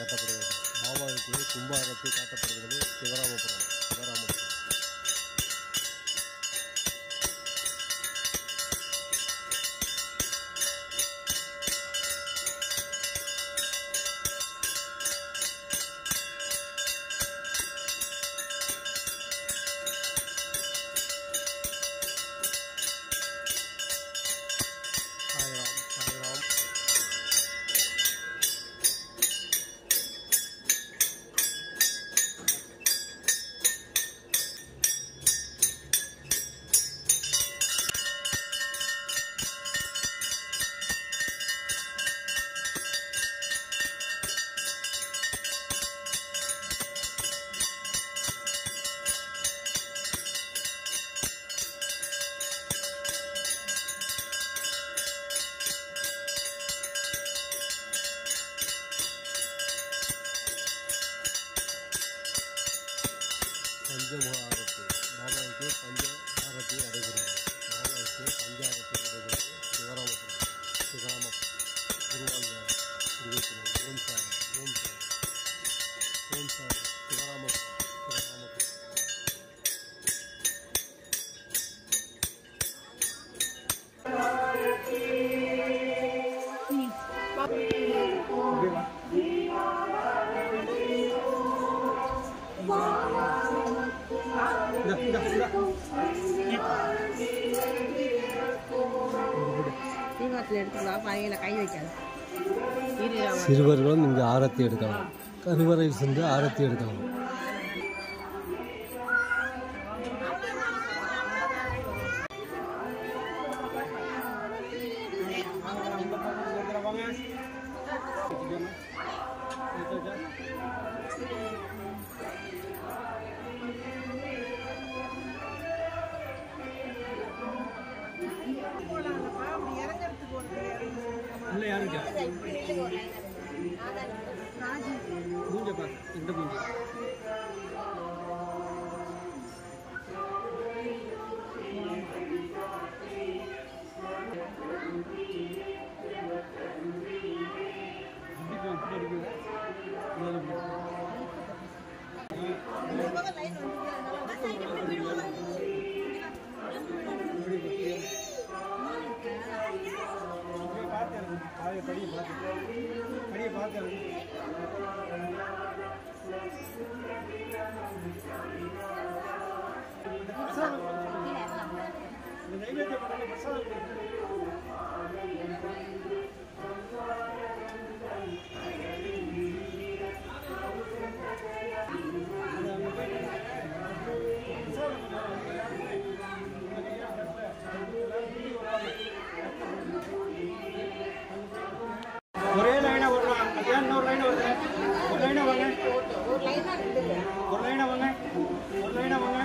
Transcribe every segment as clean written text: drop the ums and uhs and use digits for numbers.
காட்டப்படுகிறது. பாபாவுக்கு கும்ப ஆரத்தி காட்டப்படுகிறது. சிவராமபுரம். பஞ்சமுக ஆரத்தி. பாபாவுக்கு பஞ்ச ஆரத்தி நடைபெறுகிறது. பாபாவுக்கு பஞ்ச ஆரத்தி நடைபெறுகிறது. சிவராமபுரம். குருவாழ்க குருவேசனம். ஓம் சாய் ஓம் சாய் ஓம் சாய். சிவராமபுரம். சிறுவர்களும் இங்கு ஆரத்தி எடுக்கலாம். கருவறையில் சென்று ஆரத்தி எடுக்கலாம். இல்லை யாருங்க மூஞ்ச பார்த்து இந்த மூஞ்ச படியை பார்த்து நைவேத்திய பண்ண பிரசாதம் ஒரே லைனா வரலாம். அதான் இன்னொரு லைன் வருது. ஒரு லைனா வாங்க. ஒரு லைனா வாங்க.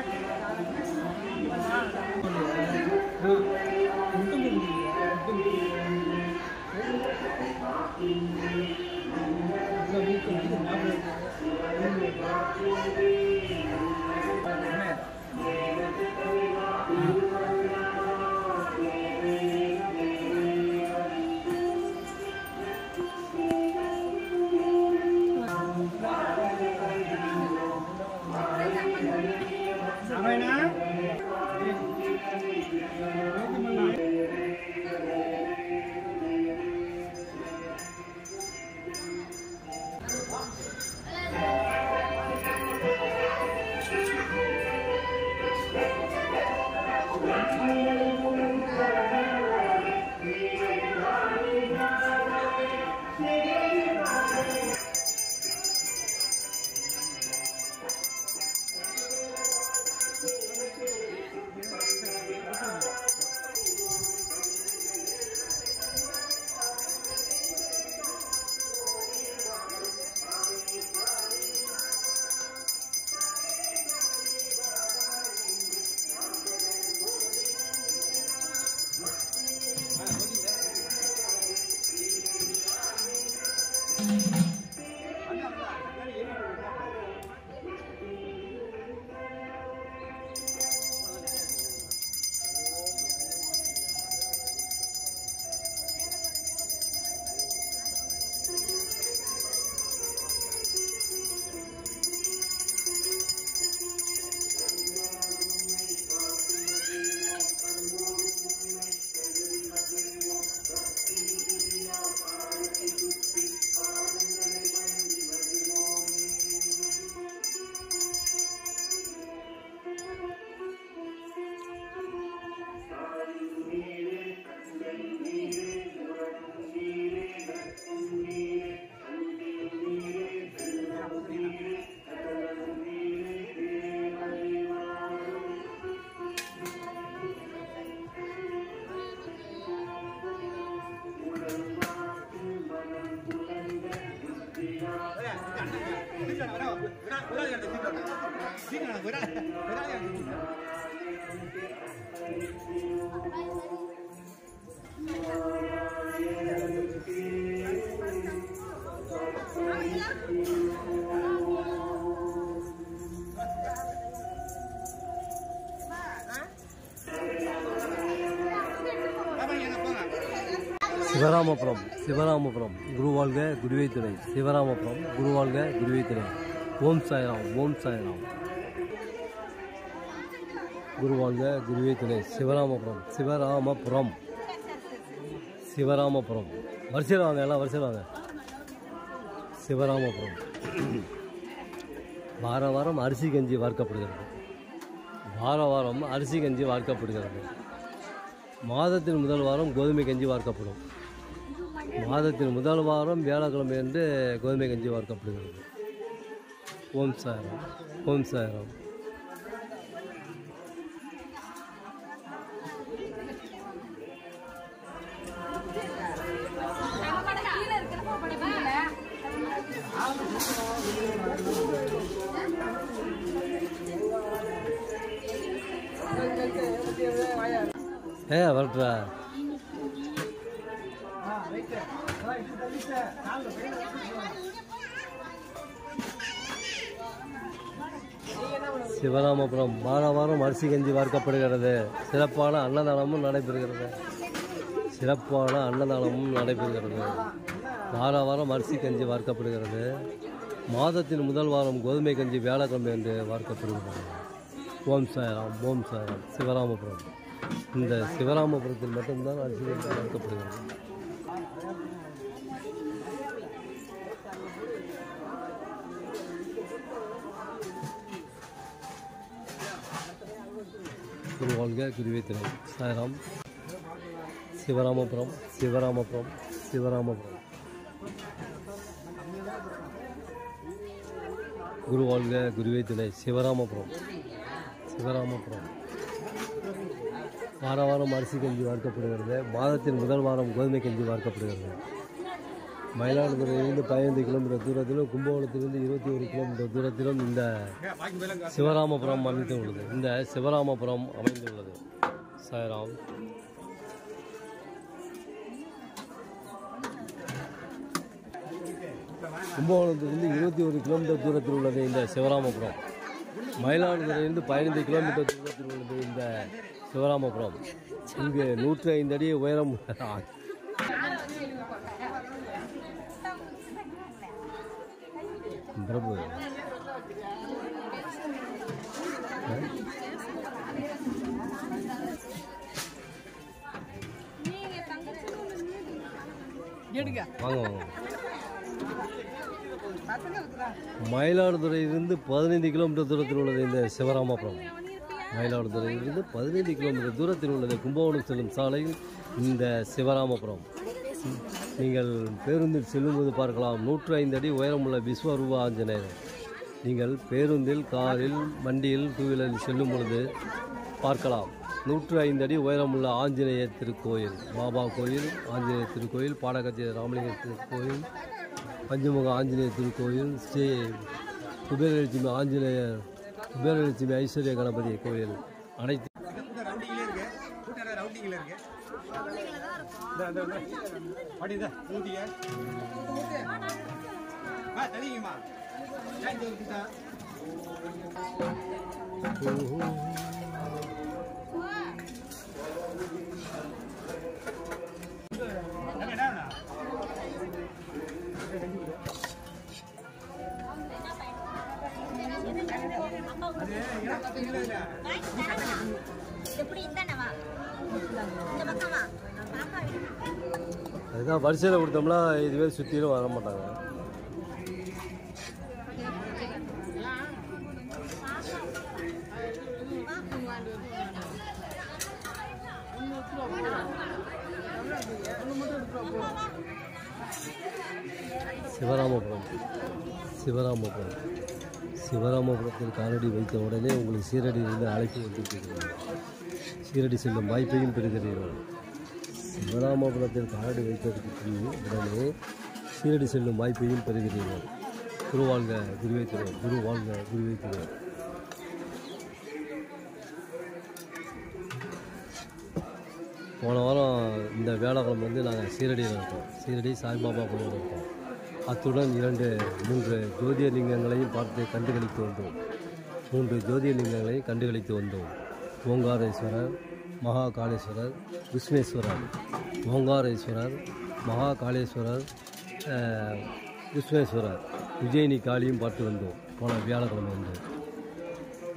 சிவராமபுரம் சிவராமபுரம் குருவாழ்க குருவே துணை. சிவராமபுரம் குருவாழ்க குருவே துணை. ஓம் சாய்ராம் ஓம் சாய்ராம். குருவாழ்க குருவே துணை. சிவராமபுரம் சிவராமபுரம் சிவராமபுரம். வரிசையில் வாங்க, எல்லாம் வரிசையில் வாங்க. சிவராமபுரம். வார வாரம் அரிசி கஞ்சி வார்க்கப்படுகிறது. வார வாரம் அரிசி கஞ்சி வார்க்கப்படுகிறது. மாதத்தின் முதல் வாரம் கோதுமை கஞ்சி வார்க்கப்படும். மாதத்தின் முதல் வாரம் வியாழக்கிழமை என்று கோதுமை கஞ்சி வார்க்கப்படுகிறது. ஓம் சாய்ராம் ஓம் சாய்ராம். வரட்டா சிவராமபுரம் வார வாரம் அரிசி கஞ்சி வார்க்கப்படுகிறது. சிறப்பான அன்னதானமும் நடைபெறுகிறது. சிறப்பான அன்னதானமும் நடைபெறுகிறது. வார வாரம் அரிசி கஞ்சி வார்க்கப்படுகிறது. மாதத்தின் முதல் வாரம் கோதுமை கஞ்சி வியாழக்கிழமை என்று வார்க்கப்படுகிறது. ஓம் சாய்ராம் ஓம் சாய்ராம். சிவராமபுரம். இந்த சிவராமபுரத்தில் மட்டும்தான் அரிசி கஞ்சி வார்க்கப்படுகிறது. குருவாழ்க குருவே துணை. சாய்ராம். சிவராமபுரம் சிவராமபுரம் சிவராமபுரம். குருவாழ்க குருவே துணை. சிவராமபுரம் சிவராமபுரம். வார வாரம் அரிசி கஞ்சி வார்க்கப்படுகிறது. மாதத்தின் முதல் வாரம் கோதுமை கஞ்சி வார்க்கப்படுகிறது. மயிலாடுதுறையிலிருந்து 15 கிலோமீட்டர் தூரத்திலும் கும்பகோணத்திலிருந்து 21 கிலோமீட்டர் தூரத்திலும் இந்த சிவராமபுரம் அமைந்துள்ளது. இந்த சிவராமபுரம் அமைந்துள்ளது. சாய்ராம். கும்பகோணத்திலிருந்து 21 கிலோமீட்டர் தூரத்தில் உள்ளது இந்த சிவராமபுரம். மயிலாடுதுறையிலிருந்து 15 கிலோமீட்டர் தூரத்தில் உள்ளது இந்த சிவராமபுரம். இங்கு 105 அடி உயரம். பிரபு வாங்க வாங்க. மயிலாடுதுறையிலிருந்து 15 கிலோமீட்டர் தூரத்தில் உள்ளது இந்த சிவராமபுரம். மயிலாடுதுறையிலிருந்து 15 கிலோமீட்டர் தூரத்தில் உள்ளது கும்பகோணம் செல்லும் சாலையில் இந்த சிவராமபுரம். நீங்கள் பேருந்தில் செல்லும்போது பார்க்கலாம் 105 அடி உயரமுள்ள விஸ்வரூப ஆஞ்சநேயர். நீங்கள் பேருந்தில், காரில், வண்டியில், டூ வீலரில் செல்லும் பொழுது பார்க்கலாம் 105 அடி உயரமுள்ள ஆஞ்சநேயர் திருக்கோயில். பாபா கோயில், ஆஞ்சநேயர் திருக்கோயில், பாடகத்திய ராமலிங்க திருக்கோயில், பஞ்சமுக ஆஞ்சநேயர் திருக்கோயில், ஸ்ரீ குபேரலட்சுமி ஆஞ்சநேயர், குபேரலட்சுமி ஐஸ்வர்ய கணபதி கோயில் அனைத்து அதுதான் வரிசையில் கொடுத்தோம்னா இதுவே சுற்றிலும் வர மாட்டாங்க. சிவராமபுரம் சிவராமபுரம் சிவராமபுரத்தில் காலடி வைத்த உடனே உங்களுக்கு சீரடியிலிருந்து அழைப்பு வந்துவிட்டீர்கள். சீரடி செல்லும் வாய்ப்பையும் பெறுகிறீர்கள். சிவராமபுரத்தில் காலடி வைத்ததற்கு உடனே சீரடி செல்லும் வாய்ப்பையும் பெறுகிறீர்கள். குருவாழ்க குருவே துணை. குருவாழ்க குருவே துணை. போன வாரம் இந்த வியாழக்கிழமை வந்து நாங்கள் சீரடியில் இருக்கோம். சீரடி சாய்பாபா கோயில் இருக்கோம். அத்துடன் 3 ஜோதிர்லிங்கங்களையும் பார்த்து கண்டுகளித்து வந்தோம். 3 ஜோதிர்லிங்கங்களையும் கண்டுகளித்து வந்தோம். ஓங்காரேஸ்வரர், மகாகாளேஸ்வரர், விஸ்வேஸ்வரர். ஓங்காரேஸ்வரர், மகாகாளேஸ்வரர், விஸ்வேஸ்வரர், உஜ்ஜயினி காளியும் பார்த்து வந்தோம் போன வியாழக்கிழமை வந்து.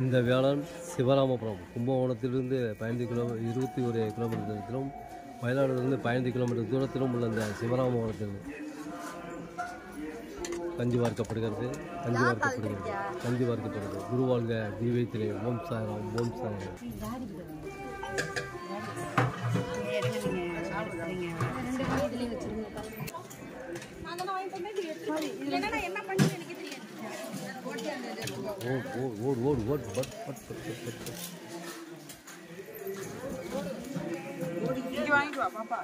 இந்த வியாழன் சிவராமபுரம் கும்பகோணத்திலிருந்து 21 கிலோமீட்டர் தூரத்திலும், மயிலாடுதுறையிலிருந்து 15 கிலோமீட்டர் தூரத்திலும் உள்ள இந்த சிவராமபுரத்தில் கஞ்சி வார்க்கப்படுகிறது. குருவாழ்க தீவைத்திலே. ஓம் சாய்ராம், ஓம் சாய்ராம். வாங்கிட்டு வா பாப்பா.